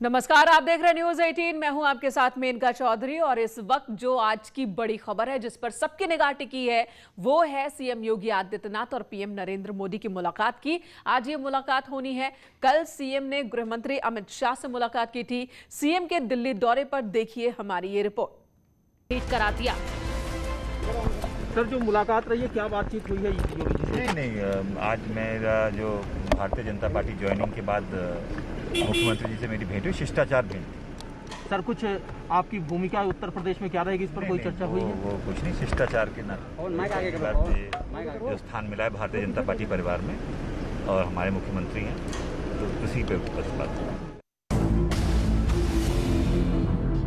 नमस्कार, आप देख रहे हैं न्यूज 18। मैं हूं आपके साथ मेनका चौधरी और इस वक्त जो आज की बड़ी खबर है जिस पर सबकी निगाह टिकी है वो है सीएम योगी आदित्यनाथ और पीएम नरेंद्र मोदी की मुलाकात की। आज ये मुलाकात होनी है। कल सीएम ने गृह मंत्री अमित शाह से मुलाकात की थी। सीएम के दिल्ली दौरे पर देखिए हमारी ये रिपोर्ट। ट्वीट करा दिया। सर, जो मुलाकात रही है, क्या बातचीत हुई है योगी जी से? नहीं, आज मेरा जो भारतीय जनता पार्टी ज्वाइनिंग के बाद मुख्यमंत्री जी से मेरी भेंट हुई, शिष्टाचार भेंट थी। सर, कुछ आपकी भूमिका उत्तर प्रदेश में क्या रहेगी, इस पर कोई चर्चा हुई है? वो कुछ नहीं, शिष्टाचार के बाद जो स्थान मिला है भारतीय जनता पार्टी परिवार में और हमारे मुख्यमंत्री हैं, तो उसी पे बस बात।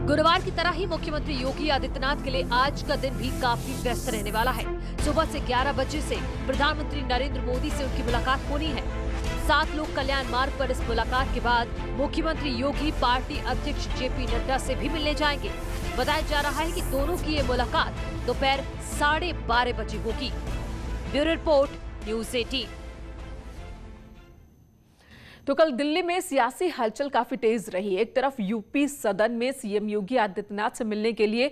गुरुवार की तरह ही मुख्यमंत्री योगी आदित्यनाथ के लिए आज का दिन भी काफी व्यस्त रहने वाला है। सुबह से 11 बजे से प्रधानमंत्री नरेंद्र मोदी से उनकी मुलाकात होनी है। 7 लोक कल्याण मार्ग पर इस मुलाकात के बाद मुख्यमंत्री योगी पार्टी अध्यक्ष जेपी नड्डा से भी मिलने जाएंगे। बताया जा रहा है कि दोनों की ये मुलाकात दोपहर 12:30 बजे होगी। Bureau report, news 18। तो कल दिल्ली में सियासी हलचल काफी तेज रही। एक तरफ यूपी सदन में सीएम योगी आदित्यनाथ से मिलने के लिए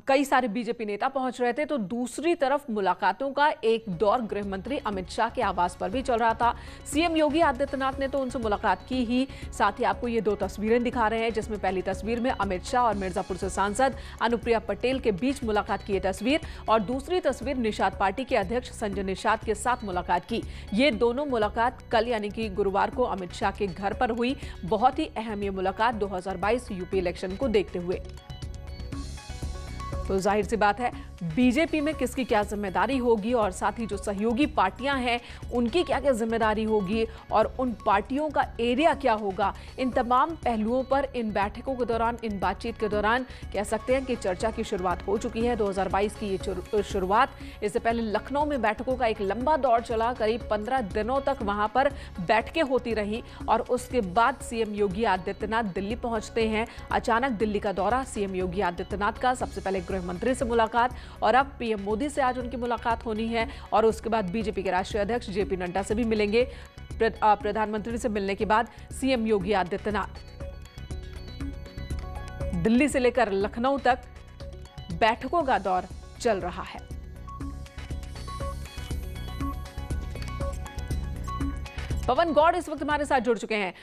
कई सारे बीजेपी नेता पहुंच रहे थे, तो दूसरी तरफ मुलाकातों का एक दौर गृह मंत्री अमित शाह के आवास पर भी चल रहा था। सीएम योगी आदित्यनाथ ने तो उनसे मुलाकात की ही, साथ ही आपको ये 2 तस्वीरें दिखा रहे हैं, जिसमें पहली तस्वीर में अमित शाह और मिर्जापुर से सांसद अनुप्रिया पटेल के बीच मुलाकात की ये तस्वीर, और दूसरी तस्वीर निषाद पार्टी के अध्यक्ष संजय निषाद के साथ मुलाकात की। ये दोनों मुलाकात कल यानी कि गुरुवार को अमित शाह के घर पर हुई। बहुत ही अहम ये मुलाकात 2022 यूपी इलेक्शन को देखते हुए। तो जाहिर सी बात है बीजेपी में किसकी क्या जिम्मेदारी होगी और साथ ही जो सहयोगी पार्टियां हैं उनकी क्या क्या जिम्मेदारी होगी और उन पार्टियों का एरिया क्या होगा, इन तमाम पहलुओं पर इन बैठकों के दौरान, इन बातचीत के दौरान कह सकते हैं कि चर्चा की शुरुआत हो चुकी है। 2022 की ये शुरुआत, इससे पहले लखनऊ में बैठकों का एक लंबा दौर चला। करीब 15 दिनों तक वहां पर बैठकें होती रही और उसके बाद सीएम योगी आदित्यनाथ दिल्ली पहुंचते हैं। अचानक दिल्ली का दौरा सीएम योगी आदित्यनाथ का, सबसे पहले गृह मंत्री से मुलाकात और अब पीएम मोदी से आज उनकी मुलाकात होनी है और उसके बाद बीजेपी के राष्ट्रीय अध्यक्ष जेपी नड्डा से भी मिलेंगे। प्रधानमंत्री से मिलने के बाद सीएम योगी आदित्यनाथ दिल्ली से लेकर लखनऊ तक बैठकों का दौर चल रहा है। पवन गौड़ इस वक्त हमारे साथ जुड़ चुके हैं।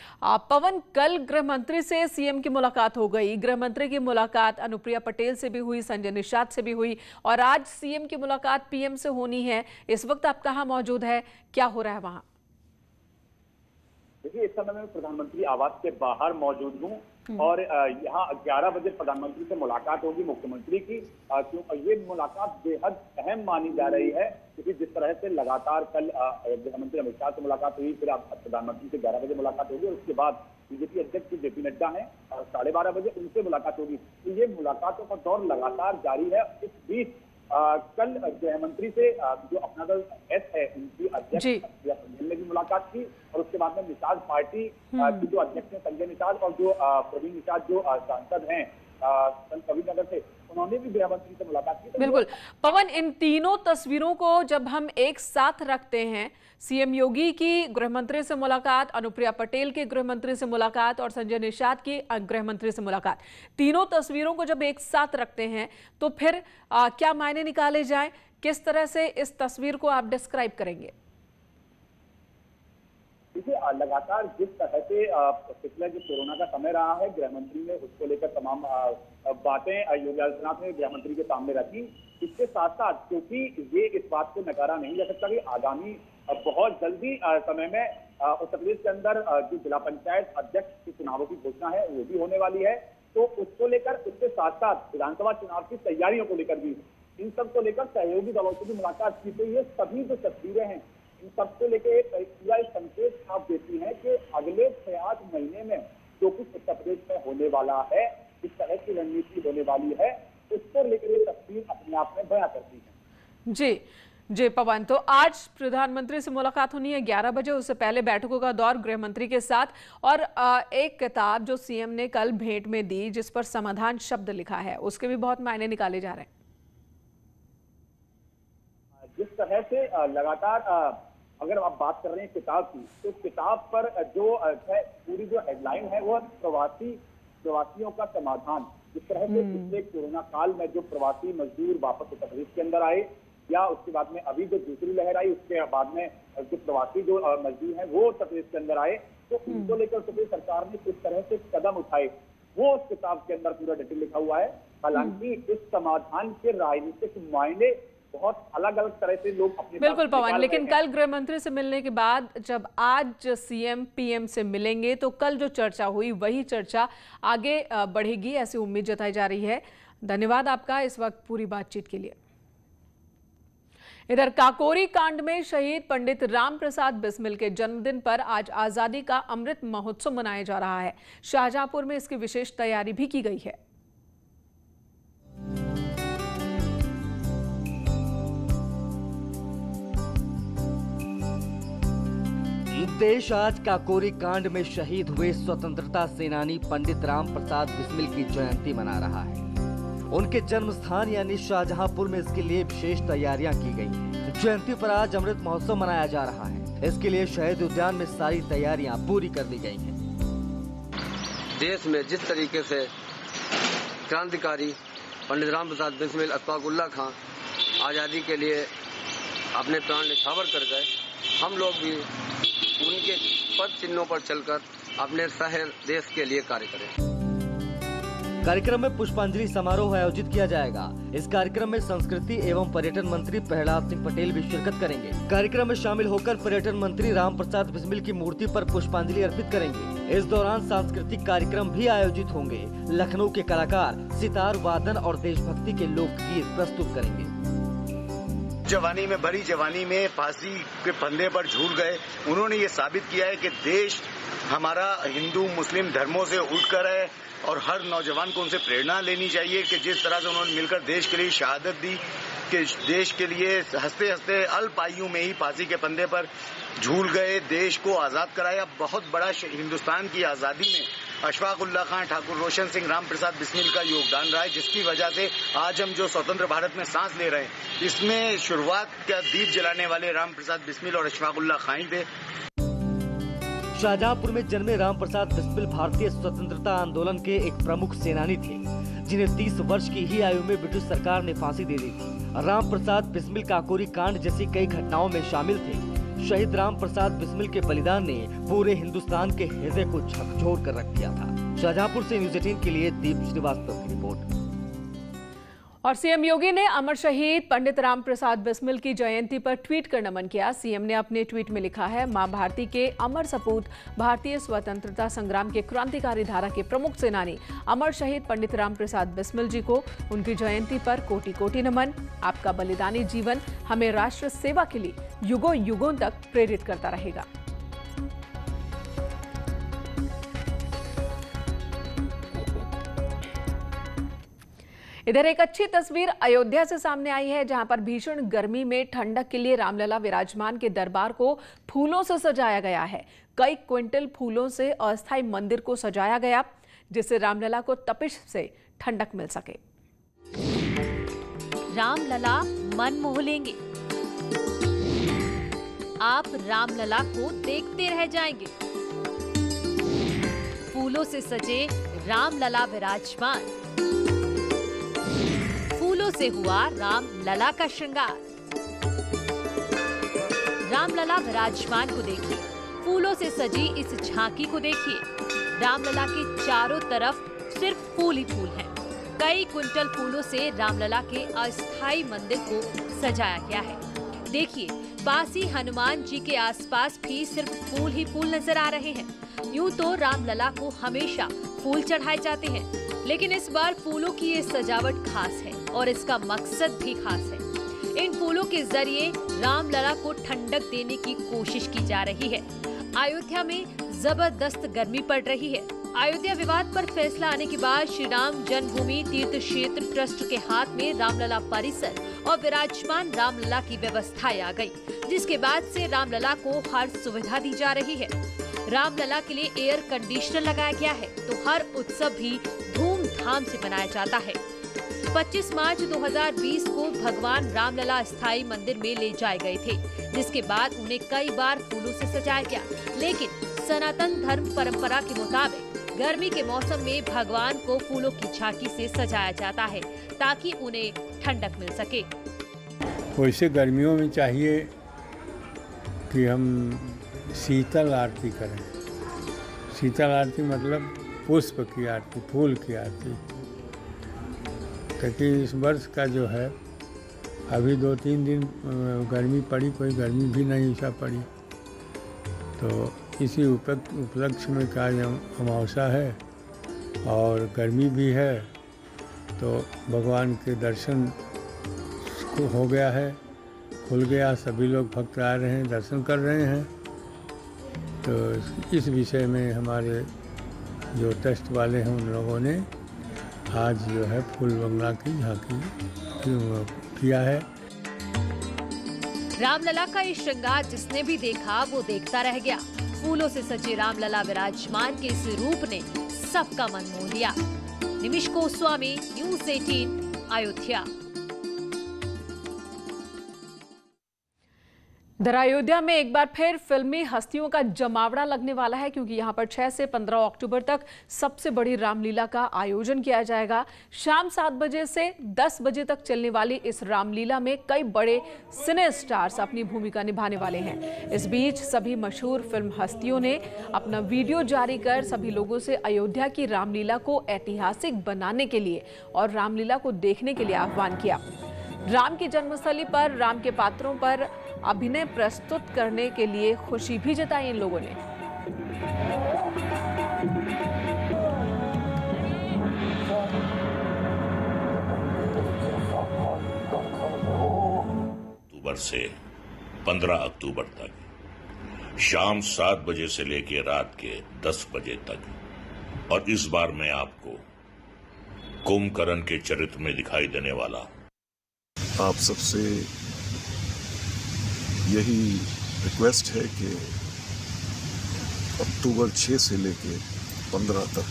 पवन, कल गृह मंत्री से सीएम की मुलाकात हो गई, गृह मंत्री की मुलाकात अनुप्रिया पटेल से भी हुई, संजय निषाद से भी हुई और आज सीएम की मुलाकात पीएम से होनी है। इस वक्त आप कहां मौजूद है, क्या हो रहा है वहां? देखिए, इस समय मैं प्रधानमंत्री आवास के बाहर मौजूद हूँ और यहाँ 11 बजे प्रधानमंत्री से मुलाकात होगी मुख्यमंत्री की। क्यों ये मुलाकात बेहद अहम मानी जा रही है, क्योंकि जिस तरह से लगातार कल गृहमंत्री अमित शाह से मुलाकात हुई, फिर प्रधानमंत्री से 11 बजे मुलाकात होगी और उसके बाद बीजेपी अध्यक्ष जेपी नड्डा हैं 12:30 बजे उनसे मुलाकात होगी। तो ये मुलाकातों का दौर लगातार जारी है। इस बीच कल गृहमंत्री से जो अपना दल एस है उनकी अध्यक्ष ने भी मुलाकात की और उसके बाद में निषाद पार्टी की जो अध्यक्ष हैं संजय निषाद और जो प्रवीण निषाद जो सांसद हैं कविनगर से, उन्होंने भी गृहमंत्री से मुलाकात की। बिल्कुल पवन, इन तीनों तस्वीरों को जब हम एक साथ रखते हैं, सीएम योगी की गृहमंत्री से मुलाकात, अनुप्रिया पटेल के गृहमंत्री से मुलाकात और संजय निषाद की गृहमंत्री से मुलाकात, तीनों तस्वीरों को जब एक साथ रखते हैं तो फिर क्या मायने निकाले जाएं? किस तरह से इस तस्वीर को आप डिस्क्राइब करेंगे? देखिए, लगातार जिस तरह से पिछला जो कोरोना का समय रहा है, गृहमंत्री ने उसको लेकर तमाम बातें योगी आदित्यनाथ ने गृहमंत्री के सामने रखी। इसके साथ साथ क्योंकि ये इस बात को नकारा नहीं जा सकता कि आगामी बहुत जल्दी समय में उत्तर प्रदेश के अंदर जो जिला पंचायत अध्यक्ष के चुनावों की घोषणा है वो भी होने वाली है, तो उसको लेकर उसके साथ साथ विधानसभा चुनाव की तैयारियों को लेकर भी, इन सब को लेकर सहयोगी दलों से भी मुलाकात की। तो ये सभी जो तस्वीरें हैं इन सबको लेकर पूरा संकेत छाप देती है कि अगले 6-8 महीने में जो कुछ उत्तर प्रदेश में होने वाला है, इस तरह की रणनीति होने वाली है, उसको लेकर ये तस्वीर अपने आप में बयां करती है। जी पवन, तो आज प्रधानमंत्री से मुलाकात होनी है 11 बजे, उससे पहले बैठकों का दौर गृह मंत्री के साथ और एक किताब जो सीएम ने कल भेंट में दी जिस पर समाधान शब्द लिखा है, उसके भी बहुत मायने निकाले जा रहे हैं। जिस तरह से लगातार अगर आप बात कर रहे हैं किताब की, तो किताब पर जो है पूरी जो हेडलाइन है वो प्रवासियों का समाधान। जिस तरह से पिछले कोरोना काल में जो प्रवासी मजदूर वापस उत्तर प्रदेश के अंदर आए, या उसके बाद में अभी जो दूसरी लहर आई उसके बाद में जो प्रवासी जो मजदूर हैं वो उत्तर प्रदेश के अंदर आए, तो उनको लेकर उत्तर प्रदेश सरकार ने किस तरह से कदम उठाए वो उस किताब के अंदर पूरा डिटेल लिखा हुआ है। हालांकि इस समाधान के राजनीतिक मायने बहुत अलग अलग तरह से लोग अपने बिल्कुल पवन, लेकिन कल गृह मंत्री से मिलने के बाद जब आज सीएम पीएम से मिलेंगे तो कल जो चर्चा हुई वही चर्चा आगे बढ़ेगी, ऐसी उम्मीद जताई जा रही है। धन्यवाद आपका इस वक्त पूरी बातचीत के लिए। इधर काकोरी कांड में शहीद पंडित राम प्रसाद बिस्मिल के जन्मदिन पर आज आजादी का अमृत महोत्सव मनाया जा रहा है। शाहजहांपुर में इसकी विशेष तैयारी भी की गई है। देश आज काकोरी कांड में शहीद हुए स्वतंत्रता सेनानी पंडित राम प्रसाद बिस्मिल की जयंती मना रहा है। उनके जन्म स्थान यानी शाहजहांपुर में इसके लिए विशेष तैयारियां की गई हैं। जयंती पर आज अमृत महोत्सव मनाया जा रहा है। इसके लिए शहीद उद्यान में सारी तैयारियां पूरी कर ली गई हैं। देश में जिस तरीके से क्रांतिकारी पंडित राम प्रसाद बिस्मिल अशफाकुल्लाह खां आज़ादी के लिए अपने प्राण न्यौछावर कर गए, हम लोग भी उनके पद चिन्हों पर चलकर अपने शहर देश के लिए कार्य करें। कार्यक्रम में पुष्पांजलि समारोह आयोजित किया जाएगा। इस कार्यक्रम में संस्कृति एवं पर्यटन मंत्री प्रहलाद सिंह पटेल भी शिरकत करेंगे। कार्यक्रम में शामिल होकर पर्यटन मंत्री राम प्रसाद बिस्मिल की मूर्ति पर पुष्पांजलि अर्पित करेंगे। इस दौरान सांस्कृतिक कार्यक्रम भी आयोजित होंगे। लखनऊ के कलाकार सितार वादन और देशभक्ति के लोकगीत प्रस्तुत करेंगे। जवानी में भरी जवानी में फांसी के फंदे पर झूल गए। उन्होंने ये साबित किया है कि देश हमारा हिंदू मुस्लिम धर्मों से उठकर है और हर नौजवान को उनसे प्रेरणा लेनी चाहिए कि जिस तरह से उन्होंने मिलकर देश के लिए शहादत दी, कि देश के लिए हंसते हंसते अल्प आयु में ही फांसी के फंदे पर झूल गए, देश को आजाद कराया। बहुत बड़ा हिंदुस्तान की आजादी में अशफाकुल्लाह खां, ठाकुर रोशन सिंह, राम प्रसाद बिस्मिल का योगदान रहा है, जिसकी वजह से आज हम जो स्वतंत्र भारत में सांस ले रहे हैं, इसमें शुरुआत का दीप जलाने वाले राम प्रसाद बिस्मिल और अशफाकुल्लाह खां ही थे। शाहजहांपुर में जन्मे राम प्रसाद बिस्मिल भारतीय स्वतंत्रता आंदोलन के एक प्रमुख सेनानी थे, जिन्हें 30 वर्ष की ही आयु में ब्रिटिश सरकार ने फांसी दे दी थी। राम प्रसाद बिस्मिल काकोरी कांड जैसी कई घटनाओं में शामिल थे। शहीद राम प्रसाद बिस्मिल के बलिदान ने पूरे हिंदुस्तान के हृदय को झकझोर कर रख दिया था। शाहजहांपुर से न्यूज़ 18 के लिए दीप श्रीवास्तव की रिपोर्ट। और सीएम योगी ने अमर शहीद पंडित राम प्रसाद बिस्मिल की जयंती पर ट्वीट कर नमन किया। सीएम ने अपने ट्वीट में लिखा है, मां भारती के अमर सपूत, भारतीय स्वतंत्रता संग्राम के क्रांतिकारी धारा के प्रमुख सेनानी अमर शहीद पंडित राम प्रसाद बिस्मिल जी को उनकी जयंती पर कोटि कोटि नमन। आपका बलिदानी जीवन हमें राष्ट्र सेवा के लिए युगों युगों तक प्रेरित करता रहेगा। इधर एक अच्छी तस्वीर अयोध्या से सामने आई है, जहां पर भीषण गर्मी में ठंडक के लिए रामलला विराजमान के दरबार को फूलों से सजाया गया है। कई क्विंटल फूलों से अस्थायी मंदिर को सजाया गया, जिससे रामलला को तपिश से ठंडक मिल सके। रामलला मन मोह लेंगे, आप रामलला को देखते रह जाएंगे। फूलों से सजे रामलला विराजमान, फूलों से हुआ रामलला का श्रृंगार। रामलला विराजमान को देखिए, फूलों से सजी इस झांकी को देखिए। रामलला के चारों तरफ सिर्फ फूल ही फूल हैं। कई क्विंटल फूलों से रामलला के अस्थायी मंदिर को सजाया गया है। देखिए, पास ही हनुमान जी के आसपास भी सिर्फ फूल ही फूल नजर आ रहे हैं। यूं तो रामलला को हमेशा फूल चढ़ाए जाते हैं, लेकिन इस बार फूलों की ये सजावट खास है और इसका मकसद भी खास है। इन फूलों के जरिए रामलला को ठंडक देने की कोशिश की जा रही है। अयोध्या में जबरदस्त गर्मी पड़ रही है। अयोध्या विवाद पर फैसला आने के बाद श्री राम जन्मभूमि तीर्थ क्षेत्र ट्रस्ट के हाथ में रामलला परिसर और विराजमान रामलला की व्यवस्थाएं आ गई, जिसके बाद से रामलला को हर सुविधा दी जा रही है। रामलला के लिए एयर कंडीशनर लगाया गया है, तो हर उत्सव भी धूमधाम से मनाया जाता है। 25 मार्च 2020 को भगवान रामलला स्थायी मंदिर में ले जाए गए थे, जिसके बाद उन्हें कई बार फूलों से सजाया गया। लेकिन सनातन धर्म परंपरा के मुताबिक गर्मी के मौसम में भगवान को फूलों की झांकी से सजाया जाता है ताकि उन्हें ठंडक मिल सके। वैसे गर्मियों में चाहिए कि हम शीतल आरती करें। शीतल आरती मतलब पुष्प की आरती, फूल की आरती। क्योंकि इस वर्ष का जो है अभी 2-3 दिन गर्मी पड़ी, कोई गर्मी भी नहीं ऐसा पड़ी, तो इसी उपलक्ष्य में का अमावस्या है और गर्मी भी है, तो भगवान के दर्शन हो गया है, खुल गया, सभी लोग भक्त आ रहे हैं, दर्शन कर रहे हैं। तो इस विषय में हमारे जो ट्रस्ट वाले हैं उन लोगों ने आज जो है फूल बंगला की झांकी किया है। रामलला का ये श्रृंगार जिसने भी देखा वो देखता रह गया। फूलों से सजे रामलला विराजमान के इस रूप ने सबका मन मोह लिया। निमिष गोस्वामी, न्यूज़ 18, अयोध्या। अयोध्या में एक बार फिर फिल्मी हस्तियों का जमावड़ा लगने वाला है, क्योंकि यहां पर 6 से 15 अक्टूबर तक सबसे बड़ी रामलीला का आयोजन किया जाएगा। शाम 7 बजे से 10 बजे तक चलने वाली इस रामलीला में कई बड़े सिने स्टार्स अपनी भूमिका निभाने वाले हैं। इस बीच सभी मशहूर फिल्म हस्तियों ने अपना वीडियो जारी कर सभी लोगों से अयोध्या की रामलीला को ऐतिहासिक बनाने के लिए और रामलीला को देखने के लिए आह्वान किया। राम की जन्मस्थली पर राम के पात्रों पर अभिनय प्रस्तुत करने के लिए खुशी भी जताई इन लोगों ने। अक्टूबर से 15 अक्टूबर तक शाम 7 बजे से लेकर रात के 10 बजे तक, और इस बार मैं आपको कुंभकर्ण के चरित्र में दिखाई देने वाला आप सबसे यही रिक्वेस्ट है कि अक्टूबर 6 से लेके 15 तक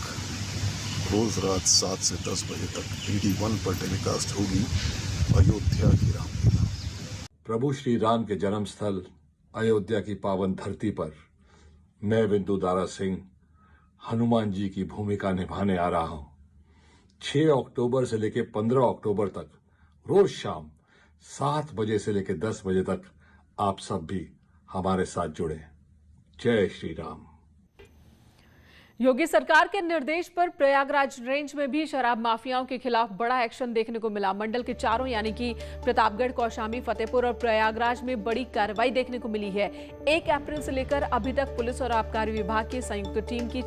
रोज रात 7 से 10 बजे तक DD1 पर टेलीकास्ट होगी अयोध्या की रामलीला। प्रभु श्री राम के जन्म स्थल अयोध्या की पावन धरती पर मैं बिंदु दारा सिंह हनुमान जी की भूमिका निभाने आ रहा हूं। 6 अक्टूबर से लेकर 15 अक्टूबर तक रोज शाम 7 बजे से लेकर 10 बजे तक आप सब भी हमारे साथ जुड़े। जय श्री राम। योगी सरकार के निर्देश पर प्रयागराज रेंज में भी शराब माफियाओं के खिलाफ बड़ा एक्शन देखने को मिला। मंडल के चारों यानी कि प्रतापगढ़, कौशाम्बी, फतेहपुर और प्रयागराज में बड़ी कार्रवाई देखने को मिली है। 1 अप्रैल से लेकर अभी तक पुलिस और आबकारी विभाग की संयुक्त टीम की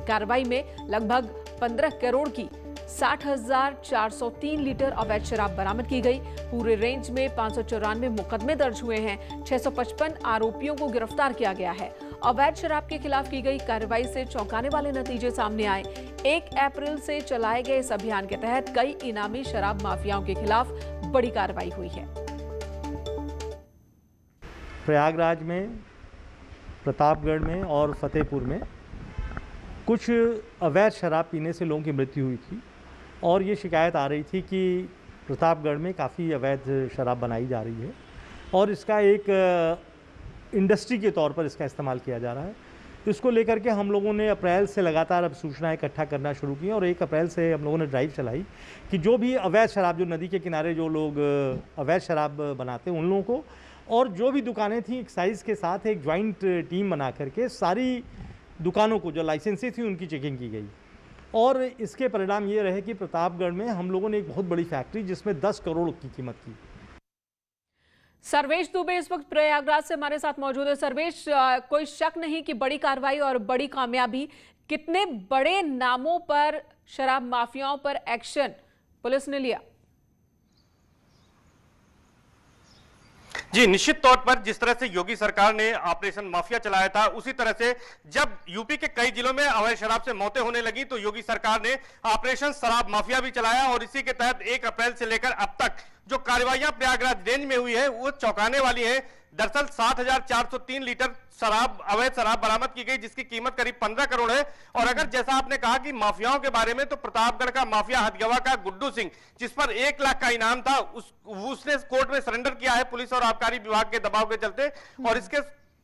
कार्रवाई में लगभग 15 करोड़ की 60,403 लीटर अवैध शराब बरामद की गई। पूरे रेंज में 594 मुकदमे दर्ज हुए हैं। 655 आरोपियों को गिरफ्तार किया गया है। अवैध शराब के खिलाफ की गई कार्रवाई से चौंकाने वाले नतीजे सामने आए। 1 अप्रैल से चलाए गए इस अभियान के तहत कई इनामी शराब माफियाओं के खिलाफ बड़ी कार्रवाई हुई है। प्रयागराज में, प्रतापगढ़ में और फतेहपुर में कुछ अवैध शराब पीने से लोगों की मृत्यु हुई थी और ये शिकायत आ रही थी कि प्रतापगढ़ में काफ़ी अवैध शराब बनाई जा रही है और इसका एक इंडस्ट्री के तौर पर इसका इस्तेमाल किया जा रहा है। तो इसको लेकर के हम लोगों ने अप्रैल से लगातार अब सूचनाएं इकट्ठा करना शुरू की और 1 अप्रैल से हम लोगों ने ड्राइव चलाई कि जो भी अवैध शराब, जो नदी के किनारे जो लोग अवैध शराब बनाते हैं उन लोगों को, और जो भी दुकानें थी एक्साइज के साथ एक ज्वाइंट टीम बना करके सारी दुकानों को जो लाइसेंसी थी उनकी चेकिंग की गई और इसके परिणाम ये रहे कि प्रतापगढ़ में हम लोगों ने एक बहुत बड़ी फैक्ट्री जिसमें 10 करोड़ की कीमत की। सर्वेश दुबे इस वक्त प्रयागराज से हमारे साथ मौजूद है। सर्वेश, कोई शक नहीं कि बड़ी कार्रवाई और बड़ी कामयाबी, कितने बड़े नामों पर शराब माफियाओं पर एक्शन पुलिस ने लिया? जी, निश्चित तौर पर जिस तरह से योगी सरकार ने ऑपरेशन माफिया चलाया था, उसी तरह से जब यूपी के कई जिलों में अवैध शराब से मौतें होने लगी तो योगी सरकार ने ऑपरेशन शराब माफिया भी चलाया और इसी के तहत 1 अप्रैल से लेकर अब तक जो कार्रवाइयां प्रयागराज रेंज में हुई है वो चौंकाने वाली है। दरअसल 7,403 लीटर अवैध शराब बरामद की गई, जिसकी कीमत करीब 15 करोड़ है। और अगर जैसा आपने कहा कि माफियाओं के बारे में, तो प्रतापगढ़ का माफिया हथगवा का गुड्डू सिंह, जिस पर 1 लाख का इनाम था, उसने कोर्ट में सरेंडर किया है पुलिस और आबकारी विभाग के दबाव के चलते। और इसके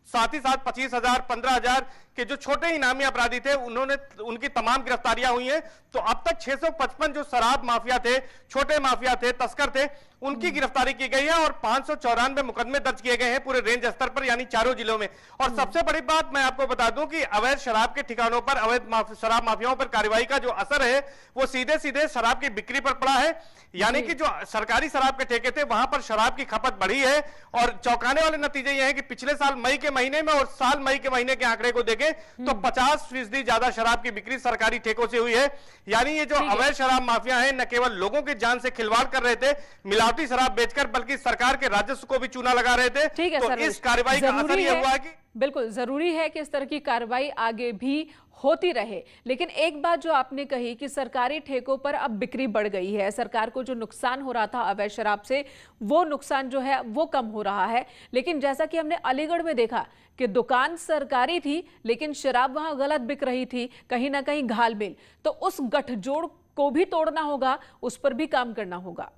साथ ही साथ 25,000, 15,000 के जो छोटे इनामी अपराधी थे, उनकी तमाम गिरफ्तारियां हुई हैं। तो अब तक 655 जो शराब माफिया थे, छोटे माफिया थे, तस्कर थे, उनकी गिरफ्तारी की गई है और 594 मुकदमे दर्ज किए गए हैं पूरे रेंज स्तर पर, यानी चारों जिलों में। और सबसे बड़ी बात मैं आपको बता दूं कि अवैध शराब के ठिकानों पर, अवैध शराब माफियाओं पर कार्रवाई का जो असर है वो सीधे सीधे शराब की बिक्री पर पड़ा है। यानी कि जो सरकारी शराब के ठेके थे, वहां पर शराब की खपत बढ़ी है। और चौंकाने वाले नतीजे ये हैं कि पिछले साल मई के महीने में और साल मई के महीने के आंकड़े को देखें तो 50% ज्यादा शराब की बिक्री सरकारी ठेकों से हुई है। यानी ये जो अवैध शराब माफिया है, न केवल लोगों की जान से खिलवाड़ कर रहे थे मिलावटी शराब बेचकर, बल्कि सरकार के राजस्व को भी चूना लगा रहे थे। तो इस कार्रवाई का असर ये हुआ कि बिल्कुल जरूरी है कि इस तरह की कार्रवाई आगे भी होती रहे। लेकिन एक बात जो आपने कही कि सरकारी ठेकों पर अब बिक्री बढ़ गई है, सरकार को जो नुकसान हो रहा था अवैध शराब से, वो नुकसान जो है वो कम हो रहा है। लेकिन जैसा कि हमने अलीगढ़ में देखा कि दुकान सरकारी थी लेकिन शराब वहां गलत बिक रही थी, कहीं ना कहीं घालमेल। तो उस गठजोड़ को भी तोड़ना होगा, उस पर भी काम करना होगा।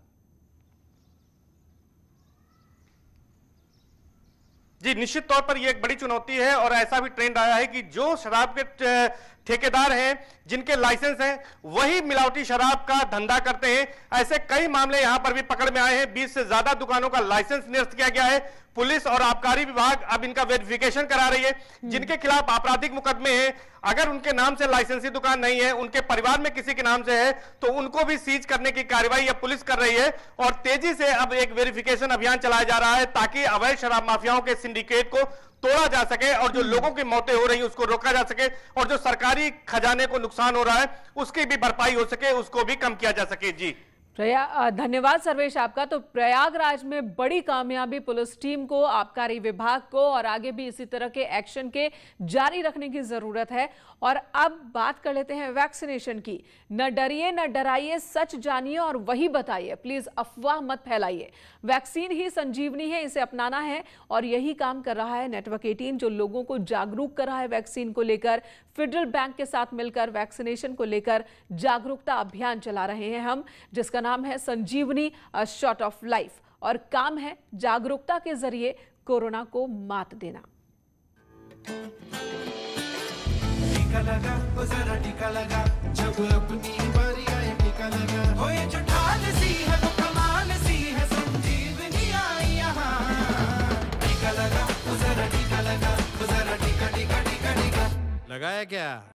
जी, निश्चित तौर पर यह एक बड़ी चुनौती है। और ऐसा भी ट्रेंड आया है कि जो शराब के ठेकेदार हैं, जिनके लाइसेंस हैं, वही मिलावटी शराब का धंधा करते हैं। ऐसे कई मामले यहां पर भी पकड़ में आए हैं। 20 से ज्यादा दुकानों का लाइसेंस निरस्त किया गया है। पुलिस और आबकारी विभाग अब इनका वेरिफिकेशन करा रही है। जिनके खिलाफ आपराधिक मुकदमे हैं, अगर उनके नाम से लाइसेंसी दुकान नहीं है, उनके परिवार में किसी के नाम से है, तो उनको भी सीज करने की कार्रवाई अब पुलिस कर रही है। और तेजी से अब एक वेरिफिकेशन अभियान चलाया जा रहा है ताकि अवैध शराब माफियाओं के सिंडिकेट को तोड़ा जा सके और जो लोगों की मौतें हो रही हैं उसको रोका जा सके, और जो सरकारी खजाने को नुकसान हो रहा है उसकी भी भरपाई हो सके, उसको भी कम किया जा सके। जी धन्यवाद सर्वेश आपका। तो प्रयागराज में बड़ी कामयाबी पुलिस टीम को, आबकारी विभाग को, और आगे भी इसी तरह के एक्शन के जारी रखने की जरूरत है। और अब बात कर लेते हैं वैक्सीनेशन की। न डरिए न डराइए, सच जानिए और वही बताइए। प्लीज अफवाह मत फैलाइए। वैक्सीन ही संजीवनी है, इसे अपनाना है। और यही काम कर रहा है नेटवर्क 18, जो लोगों को जागरूक कर रहा है वैक्सीन को लेकर। फेडरल बैंक के साथ मिलकर वैक्सीनेशन को लेकर जागरूकता अभियान चला रहे हैं हम, जिसका नाम है संजीवनी शॉट ऑफ लाइफ। और काम है जागरूकता के जरिए कोरोना को मात देना। टीका लगा, जरा टीका लगा, जब अपनी बारी आए टीका लगा। हो ये जो ढाल सी है वो कमाल सी है, संजीवनी आई यहाँ। टीका लगा, जरा टीका लगा, जरा टीका टीका टीका टीका लगाया क्या?